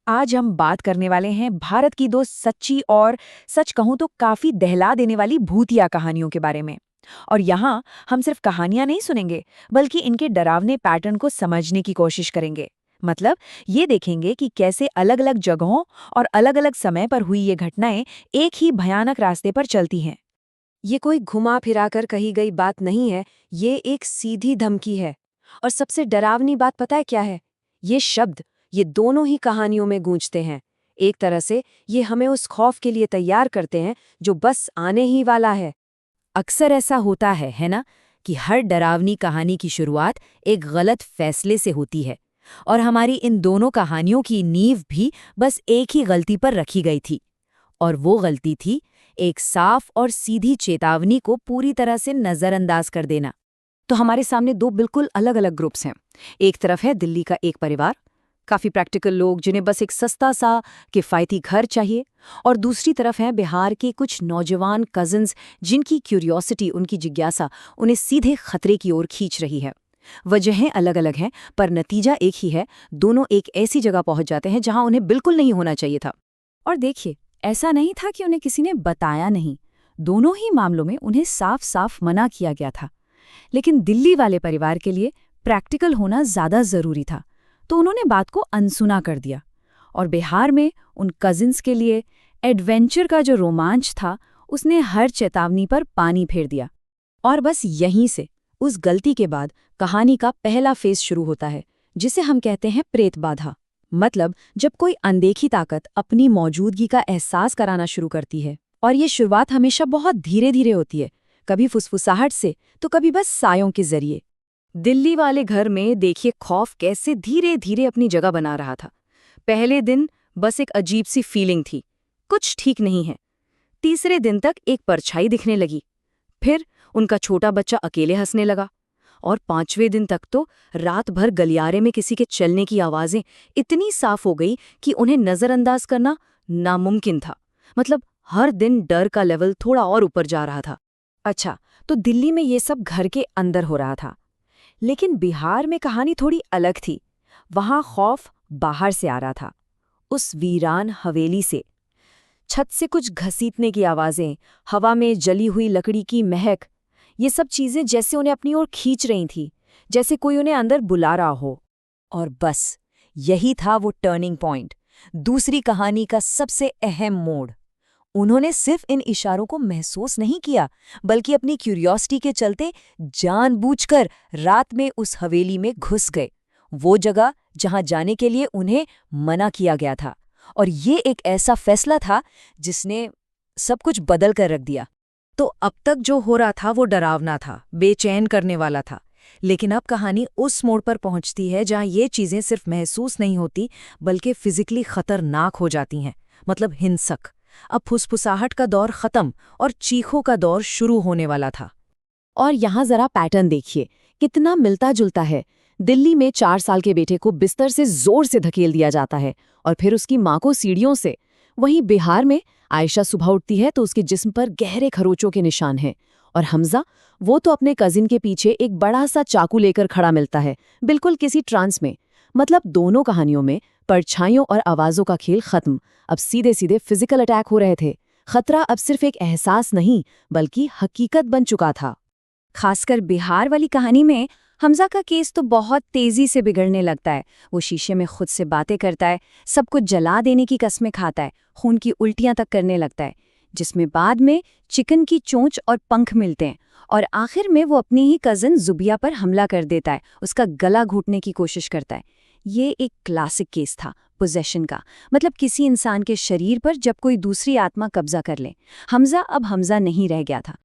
आज हम बात करने वाले हैं भारत की दो सच्ची और सच कहूं तो काफी दहला देने वाली भूतिया कहानियों के बारे में। और यहाँ हम सिर्फ कहानियां नहीं सुनेंगे, बल्कि इनके डरावने पैटर्न को समझने की कोशिश करेंगे। मतलब ये देखेंगे कि कैसे अलग अलग जगहों और अलग अलग समय पर हुई ये घटनाएं एक ही भयानक रास्ते पर चलती हैं। ये कोई घुमा फिरा कर कही गई बात नहीं है, ये एक सीधी धमकी है। और सबसे डरावनी बात पता है क्या है? ये शब्द, ये दोनों ही कहानियों में गूंजते हैं। एक तरह से ये हमें उस खौफ के लिए तैयार करते हैं जो बस आने ही वाला है। अक्सर ऐसा होता है ना, कि हर डरावनी कहानी की शुरुआत एक गलत फैसले से होती है। और हमारी इन दोनों कहानियों की नींव भी बस एक ही गलती पर रखी गई थी। और वो गलती थी एक साफ और सीधी चेतावनी को पूरी तरह से नजरअंदाज कर देना। तो हमारे सामने दो बिल्कुल अलग अलग ग्रुप्स हैं। एक तरफ है दिल्ली का एक परिवार, काफी प्रैक्टिकल लोग जिन्हें बस एक सस्ता सा किफायती घर चाहिए। और दूसरी तरफ है बिहार के कुछ नौजवान कजिन्स, जिनकी क्यूरियोसिटी, उनकी जिज्ञासा उन्हें सीधे खतरे की ओर खींच रही है। वजहें अलग अलग हैं, पर नतीजा एक ही है। दोनों एक ऐसी जगह पहुंच जाते हैं जहां उन्हें बिल्कुल नहीं होना चाहिए था। और देखिए, ऐसा नहीं था कि उन्हें किसी ने बताया नहीं। दोनों ही मामलों में उन्हें साफ साफ मना किया गया था। लेकिन दिल्ली वाले परिवार के लिए प्रैक्टिकल होना ज्यादा जरूरी था, तो उन्होंने बात को अनसुना कर दिया। और बिहार में उन कजिन्स के लिए एडवेंचर का जो रोमांच था, उसने हर चेतावनी पर पानी फेर दिया। और बस यहीं से, उस गलती के बाद, कहानी का पहला फेज शुरू होता है, जिसे हम कहते हैं प्रेत बाधा। मतलब जब कोई अनदेखी ताकत अपनी मौजूदगी का एहसास कराना शुरू करती है। और ये शुरुआत हमेशा बहुत धीरे धीरे होती है, कभी फुसफुसाहट से तो कभी बस सायों के जरिए। दिल्ली वाले घर में देखिए खौफ कैसे धीरे धीरे अपनी जगह बना रहा था। पहले दिन बस एक अजीब सी फीलिंग थी, कुछ ठीक नहीं है। तीसरे दिन तक एक परछाई दिखने लगी। फिर उनका छोटा बच्चा अकेले हंसने लगा। और 5वें दिन तक तो रात भर गलियारे में किसी के चलने की आवाजें इतनी साफ हो गई कि उन्हें नजरअंदाज करना नामुमकिन था। मतलब हर दिन डर का लेवल थोड़ा और ऊपर जा रहा था। अच्छा, तो दिल्ली में ये सब घर के अंदर हो रहा था। लेकिन बिहार में कहानी थोड़ी अलग थी। वहां खौफ बाहर से आ रहा था, उस वीरान हवेली से। छत से कुछ घसीटने की आवाजें, हवा में जली हुई लकड़ी की महक, ये सब चीजें जैसे उन्हें अपनी ओर खींच रही थी, जैसे कोई उन्हें अंदर बुला रहा हो। और बस यही था वो टर्निंग पॉइंट, दूसरी कहानी का सबसे अहम मोड़। उन्होंने सिर्फ इन इशारों को महसूस नहीं किया, बल्कि अपनी क्यूरियोसिटी के चलते जानबूझकर रात में उस हवेली में घुस गए, वो जगह जहां जाने के लिए उन्हें मना किया गया था। और ये एक ऐसा फैसला था जिसने सब कुछ बदल कर रख दिया। तो अब तक जो हो रहा था वो डरावना था, बेचैन करने वाला था। लेकिन अब कहानी उस मोड़ पर पहुंचती है जहां ये चीजें सिर्फ महसूस नहीं होती, बल्कि फिजिकली खतरनाक हो जाती हैं। मतलब हिंसक। अब फुसफुसाहट का दौर खत्म और चीखों का दौर शुरू होने वाला था। और यहाँ जरा पैटर्न देखिए, कितना मिलता जुलता है। दिल्ली में 4 साल के बेटे को बिस्तर से जोर से धकेल दिया जाता है, और फिर उसकी माँ को सीढ़ियों से। वहीं बिहार में आयशा सुबह उठती है तो उसके जिस्म पर गहरे खरोचों के निशान हैं। और हमजा, वो तो अपने कजिन के पीछे एक बड़ा सा चाकू लेकर खड़ा मिलता है, बिल्कुल किसी ट्रांस में। मतलब दोनों कहानियों में परछाइयों और आवाजों का खेल खत्म। अब सीधे सीधे फिजिकल अटैक हो रहे थे। खतरा अब सिर्फ एक एहसास नहीं, बल्कि हकीकत बन चुका था। खासकर बिहार वाली कहानी में हमजा का केस तो बहुत तेजी से बिगड़ने लगता है। वो शीशे में खुद से बातें करता है, सब कुछ जला देने की कस्में खाता है, खून की उल्टियां तक करने लगता है, जिसमें बाद में चिकन की चोंच और पंख मिलते हैं। और आखिर में वो अपनी ही कजिन जुबिया पर हमला कर देता है, उसका गला घोटने की कोशिश करता है। ये एक क्लासिक केस था पोजेशन का। मतलब किसी इंसान के शरीर पर जब कोई दूसरी आत्मा कब्जा कर ले। हमजा अब हमजा नहीं रह गया था।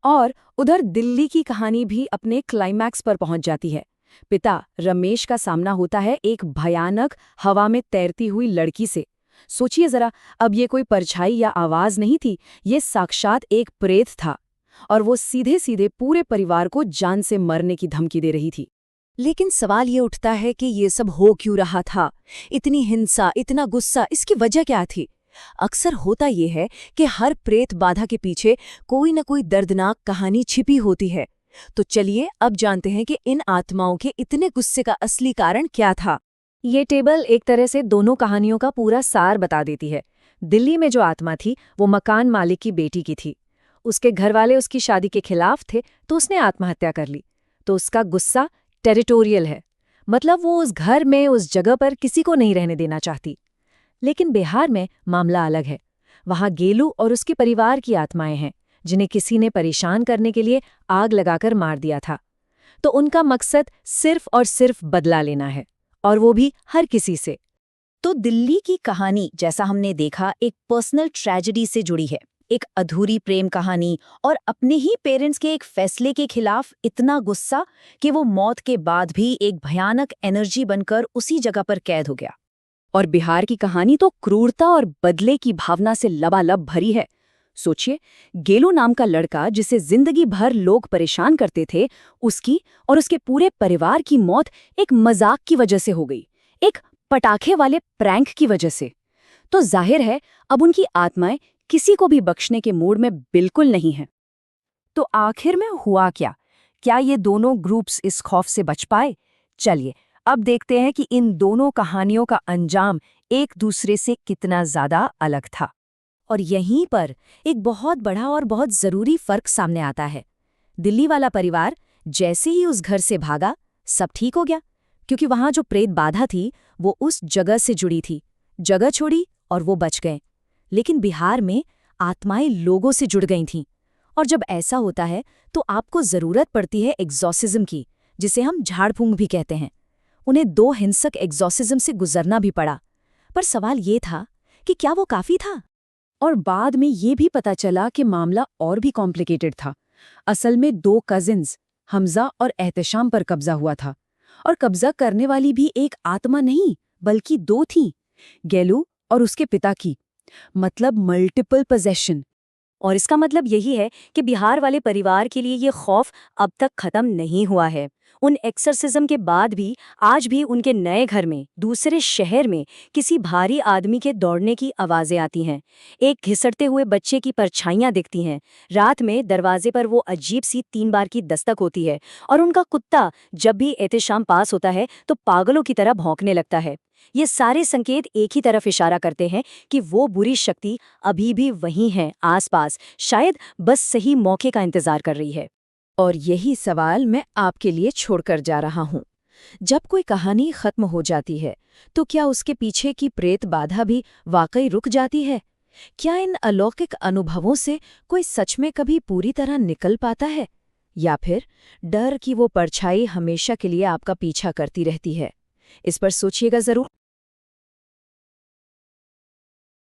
और उधर दिल्ली की कहानी भी अपने क्लाइमैक्स पर पहुंच जाती है। पिता रमेश का सामना होता है एक भयानक हवा में तैरती हुई लड़की से। सोचिए जरा, अब ये कोई परछाई या आवाज नहीं थी, ये साक्षात एक प्रेत था। और वो सीधे सीधे पूरे परिवार को जान से मरने की धमकी दे रही थी। लेकिन सवाल ये उठता है कि ये सब हो क्यों रहा था? इतनी हिंसा, इतना गुस्सा, इसकी वजह क्या थी? अक्सर होता ये है कि हर प्रेत बाधा के पीछे कोई न कोई दर्दनाक कहानी छिपी होती है। तो चलिए अब जानते हैं कि इन आत्माओं के इतने गुस्से का असली कारण क्या था। ये टेबल एक तरह से दोनों कहानियों का पूरा सार बता देती है। दिल्ली में जो आत्मा थी वो मकान मालिक की बेटी की थी। उसके घरवाले उसकी शादी के खिलाफ थे तो उसने आत्महत्या कर ली। तो उसका गुस्सा टेरिटोरियल है, मतलब वो उस घर में, उस जगह पर किसी को नहीं रहने देना चाहती। लेकिन बिहार में मामला अलग है। वहां गेलू और उसके परिवार की आत्माएं हैं जिन्हें किसी ने परेशान करने के लिए आग लगाकर मार दिया था। तो उनका मकसद सिर्फ और सिर्फ बदला लेना है, और वो भी हर किसी से। तो दिल्ली की कहानी, जैसा हमने देखा, एक पर्सनल ट्रेजेडी से जुड़ी है, एक अधूरी प्रेम कहानी और अपने ही पेरेंट्स के एक फैसले के खिलाफ इतना गुस्सा कि वो मौत के बाद भी एक भयानक एनर्जी बनकर उसी जगह पर कैद हो गया। और बिहार की कहानी तो क्रूरता और बदले की भावना से लबालब भरी है। सोचिए, गेलू नाम का लड़का जिसे जिंदगी भर लोग परेशान करते थे, उसकी और उसके पूरे परिवार की मौत एक मजाक की वजह से हो गई, एक पटाखे वाले प्रैंक की वजह से। तो जाहिर है अब उनकी आत्माएं किसी को भी बख्शने के मूड में बिल्कुल नहीं है। तो आखिर में हुआ क्या? क्या ये दोनों ग्रुप्स इस खौफ से बच पाए? चलिए अब देखते हैं कि इन दोनों कहानियों का अंजाम एक दूसरे से कितना ज्यादा अलग था। और यहीं पर एक बहुत बड़ा और बहुत जरूरी फर्क सामने आता है। दिल्ली वाला परिवार जैसे ही उस घर से भागा, सब ठीक हो गया, क्योंकि वहां जो प्रेत बाधा थी वो उस जगह से जुड़ी थी। जगह छोड़ी और वो बच गए। लेकिन बिहार में आत्माएं लोगों से जुड़ गई थीं। और जब ऐसा होता है तो आपको जरूरत पड़ती है एग्जॉर्सिज्म की, जिसे हम झाड़ फूंक भी कहते हैं। उन्हें 2 हिंसक एग्जॉर्सिज्म से गुजरना भी पड़ा। पर सवाल ये था कि क्या वो काफी था? और बाद में ये भी पता चला कि मामला और भी कॉम्प्लिकेटेड था। असल में 2 कजिन्स हमजा और एहतशाम पर कब्जा हुआ था, और कब्जा करने वाली भी एक आत्मा नहीं बल्कि 2 थीं, गेलू और उसके पिता की। मतलब मल्टीपल पोजेशन। और इसका मतलब यही है कि बिहार वाले परिवार के लिए ये खौफ अब तक खत्म नहीं हुआ है। उन एक्सर्सिज्म के बाद भी आज भी उनके नए घर में, दूसरे शहर में किसी भारी आदमी के दौड़ने की आवाजें आती हैं। एक घिसटते हुए बच्चे की परछाइयां दिखती हैं। रात में दरवाजे पर वो अजीब सी 3 बार की दस्तक होती है, और उनका कुत्ता जब भी एहतशाम पास होता है तो पागलों की तरह भौंकने लगता है। ये सारे संकेत एक ही तरफ इशारा करते हैं कि वो बुरी शक्ति अभी भी वहीं है, आसपास, शायद बस सही मौके का इंतजार कर रही है। और यही सवाल मैं आपके लिए छोड़कर जा रहा हूँ। जब कोई कहानी खत्म हो जाती है तो क्या उसके पीछे की प्रेत बाधा भी वाकई रुक जाती है? क्या इन अलौकिक अनुभवों से कोई सच में कभी पूरी तरह निकल पाता है, या फिर डर की वो परछाई हमेशा के लिए आपका पीछा करती रहती है? इस पर सोचिएगा जरूर।